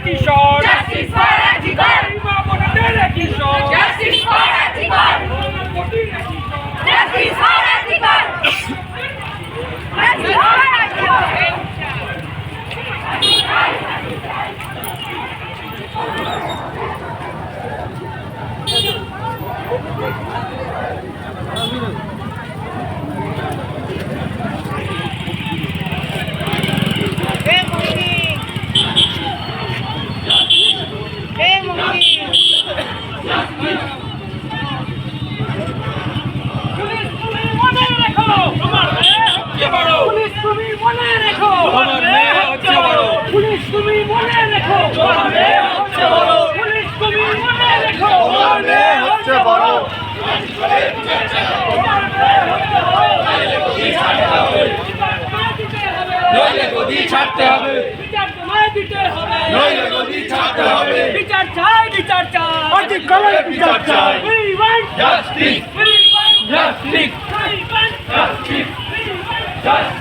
Kishore Justice for Artikar! মা বোনদের কিশোর Justice for Artikar! Justice for Artikar! Justice for Artikar! Police তুমি মনে রেখো তোমার মেয়ে হচ্ছে বড় পুলিশ তুমি মনে রেখো তোমার মেয়ে হচ্ছে বড় পুলিশ তুমি মনে রেখো তোমার মেয়ে হচ্ছে বড় নইলে গদি ছাড়তে হবে বিচার তোমায় দিতে হবে নইলে গদি ছাড়তে হবে বিচার চাই বিচার চাই অধিকারের বিচার চাই We want justice we want justice we want justice we want justice